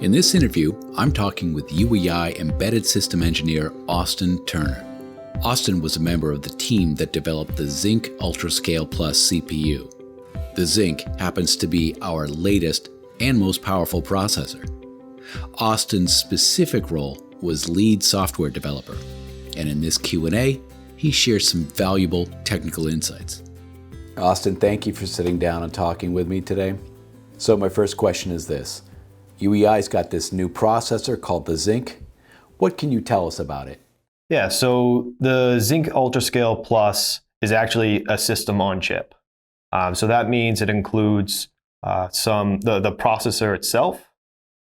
In this interview, I'm talking with UEI embedded system engineer Austyn Turner. Austyn was a member of the team that developed the Zynq Ultrascale CPU. The Zinc happens to be our latest and most powerful processor. Austyn's specific role was lead software developer, and in this Q&A, he shares some valuable technical insights. Austyn, thank you for sitting down and talking with me today. So my first question is this. UEI's got this new processor called the Zinq. What can you tell us about it? Yeah, so the Zynq Ultrascale Plus is actually a system on chip. So that means it includes the processor itself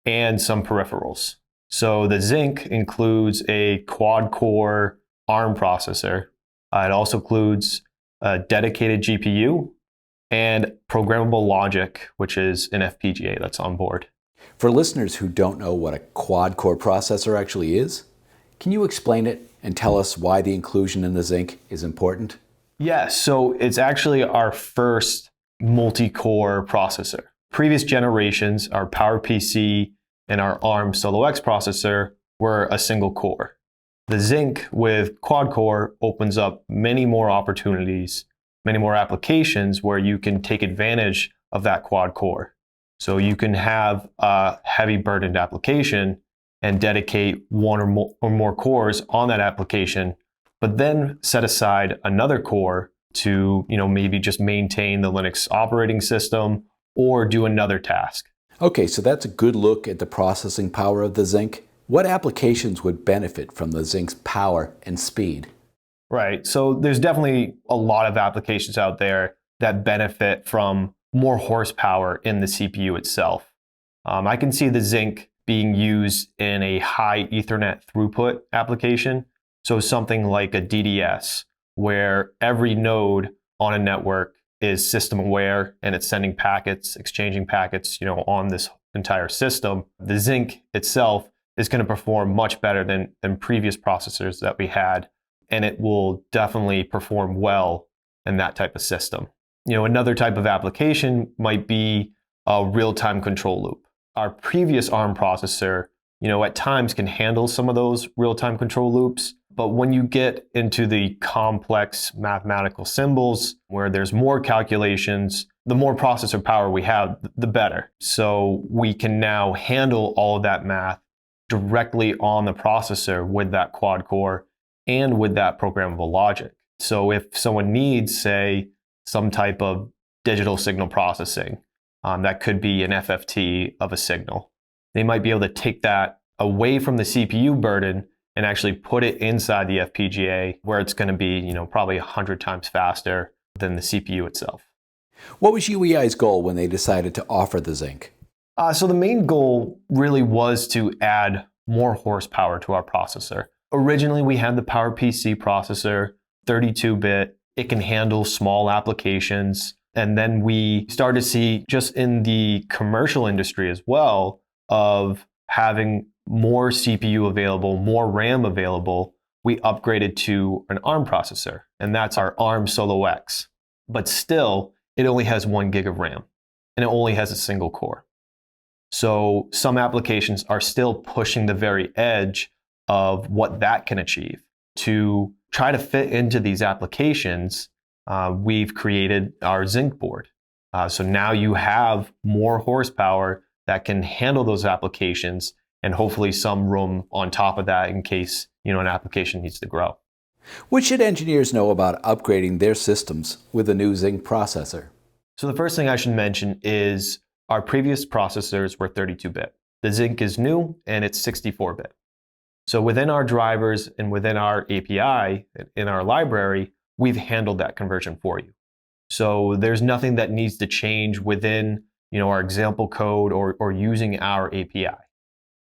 and some peripherals. So the Zinq includes a quad-core ARM processor. It also includes a dedicated GPU and programmable logic, which is an FPGA that's on board. For listeners who don't know what a quad-core processor actually is, can you explain it and tell us why the inclusion in the Zinq is important? Yes, so it's actually our first multi-core processor. Previous generations, our PowerPC and our ARM Solo X processor were a single core. The Zinq with quad-core opens up many more opportunities, many more applications where you can take advantage of that quad-core. So you can have a heavy burdened application and dedicate one or more cores on that application, but then set aside another core to, maybe just maintain the Linux operating system or do another task. Okay, so that's a good look at the processing power of the Zinq. What applications would benefit from the Zinq's power and speed? Right, so there's definitely a lot of applications out there that benefit from more horsepower in the CPU itself. I can see the Zinq being used in a high Ethernet throughput application. So something like a DDS, where every node on a network is system aware and it's sending packets, exchanging packets, on this entire system. The Zinq itself is going to perform much better than previous processors that we had, and it will definitely perform well in that type of system. Another type of application might be a real-time control loop. Our previous ARM processor, at times can handle some of those real-time control loops, but when you get into the complex mathematical symbols where there's more calculations, the more processor power we have, the better. So we can now handle all of that math directly on the processor with that quad core and with that programmable logic. So if someone needs, say, some type of digital signal processing, that could be an FFT of a signal, they might be able to take that away from the CPU burden and actually put it inside the FPGA where it's going to be, probably 100 times faster than the CPU itself. What was UEI's goal when they decided to offer the Zinq? So the main goal really was to add more horsepower to our processor. Originally, we had the PowerPC processor, 32-bit. It can handle small applications. And then we started to see, just in the commercial industry as well, of having more CPU available, more RAM available. We upgraded to an ARM processor, and that's our ARM Solo X. But still, it only has 1 gig of RAM, and it only has a single core. So some applications are still pushing the very edge of what that can achieve. To try to fit into these applications, we've created our Zinq board. So now you have more horsepower that can handle those applications, and hopefully some room on top of that in case an application needs to grow. What should engineers know about upgrading their systems with the new Zinq processor? So the first thing I should mention is our previous processors were 32-bit. The Zinq is new and it's 64-bit. So within our drivers and within our API in our library, we've handled that conversion for you. So there's nothing that needs to change within our example code or using our API.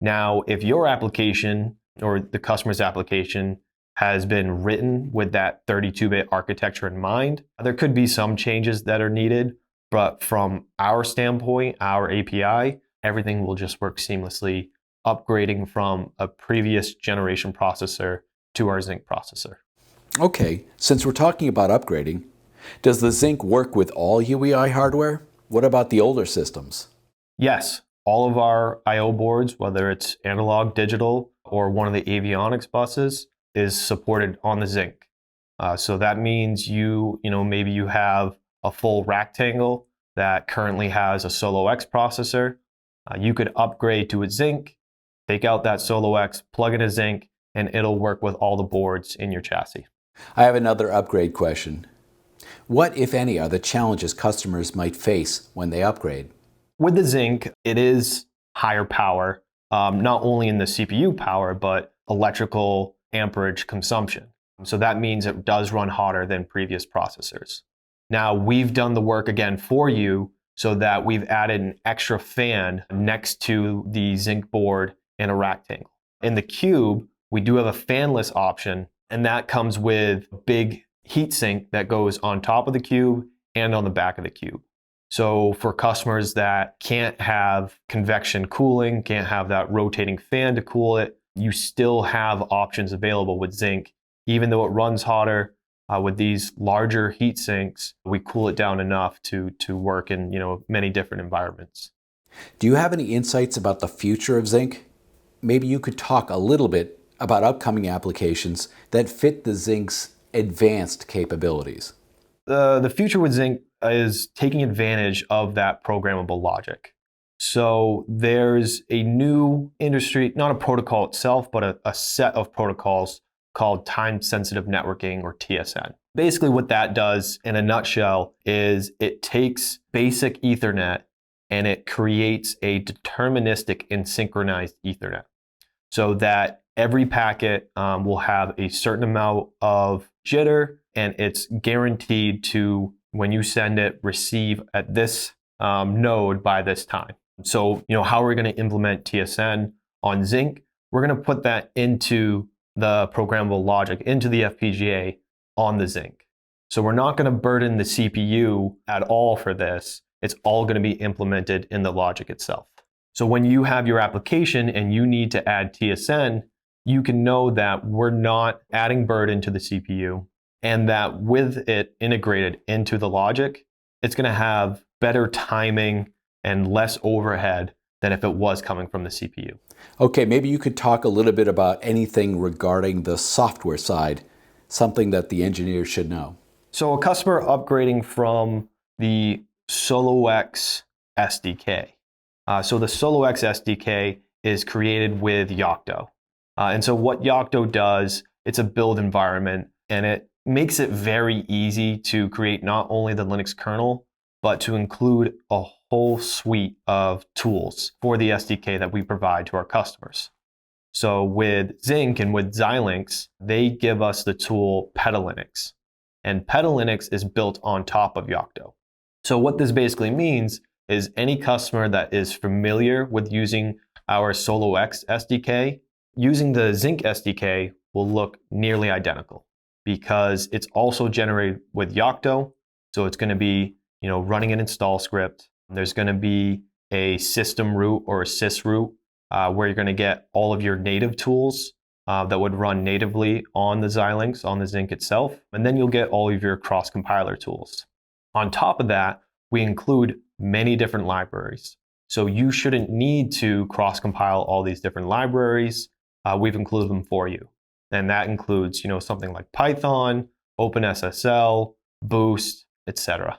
Now, if your application or the customer's application has been written with that 32-bit architecture in mind, there could be some changes that are needed, but from our standpoint, our API, everything will just work seamlessly, upgrading from a previous generation processor to our Zinq processor. Okay, since we're talking about upgrading, does the Zinq work with all UEI hardware? What about the older systems? Yes, all of our I/O boards, whether it's analog, digital, or one of the avionics buses, is supported on the Zynq. So that means maybe you have a full rectangle that currently has a Solo X processor. You could upgrade to a Zynq, take out that Solo X, plug in a Zynq, and it'll work with all the boards in your chassis. I have another upgrade question. What, if any, are the challenges customers might face when they upgrade? With the Zynq, it is higher power, not only in the CPU power, but electrical amperage consumption. So that means it does run hotter than previous processors. Now, we've done the work again for you so that we've added an extra fan next to the Zynq board in a rectangle. In the Cube, we do have a fanless option, and that comes with a big heatsink that goes on top of the Cube and on the back of the Cube. So for customers that can't have convection cooling, can't have that rotating fan to cool it, you still have options available with Zynq. Even though it runs hotter, with these larger heat sinks, we cool it down enough to work in many different environments. Do you have any insights about the future of Zynq? Maybe you could talk a little bit about upcoming applications that fit the Zynq's advanced capabilities. The future with Zynq is taking advantage of that programmable logic. So there's a new industry, not a protocol itself, but a set of protocols called time-sensitive networking, or TSN. Basically what that does in a nutshell is it takes basic Ethernet and it creates a deterministic and synchronized Ethernet so that every packet will have a certain amount of jitter, and it's guaranteed to, when you send it, receive at this node by this time. So, how are we going to implement TSN on Zynq? We're going to put that into the programmable logic, into the FPGA on the Zynq. So we're not going to burden the CPU at all for this. It's all going to be implemented in the logic itself. So when you have your application and you need to add TSN, you can know that we're not adding burden to the CPU, and that with it integrated into the logic, it's going to have better timing and less overhead than if it was coming from the CPU. Okay, maybe you could talk a little bit about anything regarding the software side, something that the engineers should know. So a customer upgrading from the Solo X SDK. So the Solo X SDK is created with Yocto. And so what Yocto does, it's a build environment, and it makes it very easy to create not only the Linux kernel, but to include a whole suite of tools for the SDK that we provide to our customers. So with Zynq and with Xilinx, they give us the tool Petalinux. And Petalinux is built on top of Yocto. So what this basically means is any customer that is familiar with using our Solo X SDK, using the Zynq SDK will look nearly identical because it's also generated with Yocto. So it's going to be running an install script. There's going to be a system root or a sys root where you're going to get all of your native tools that would run natively on the Xilinx, on the Zynq itself. And then you'll get all of your cross-compiler tools. On top of that, we include many different libraries. So you shouldn't need to cross-compile all these different libraries. We've included them for you. And that includes something like Python, OpenSSL, Boost, etc.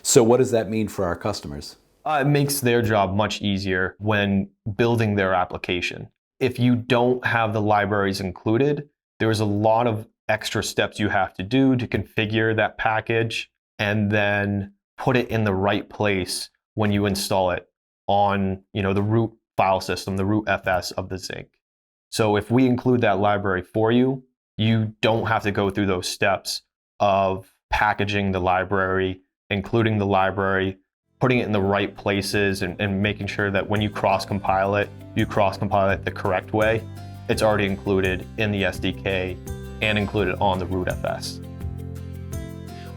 So what does that mean for our customers? It makes their job much easier when building their application. If you don't have the libraries included, there's a lot of extra steps you have to do to configure that package and then put it in the right place when you install it on the root file system, the root FS of the Zynq. So if we include that library for you, you don't have to go through those steps of packaging the library, including the library, putting it in the right places, and making sure that when you cross-compile it, you cross-compile it the correct way. It's already included in the SDK and included on the root FS.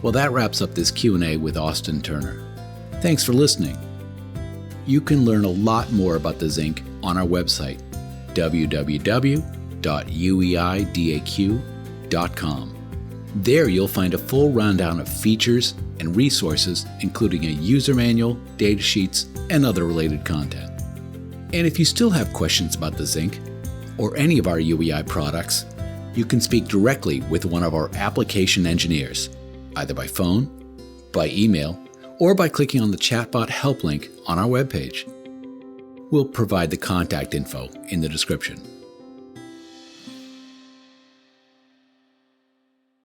Well, that wraps up this Q&A with Austyn Turner. Thanks for listening. You can learn a lot more about the Zynq on our website, www.ueidaq.com. There you'll find a full rundown of features and resources, including a user manual, datasheets, and other related content. And if you still have questions about the Zinq or any of our UEI products, you can speak directly with one of our application engineers, either by phone, by email, or by clicking on the chatbot help link on our webpage. We'll provide the contact info in the description.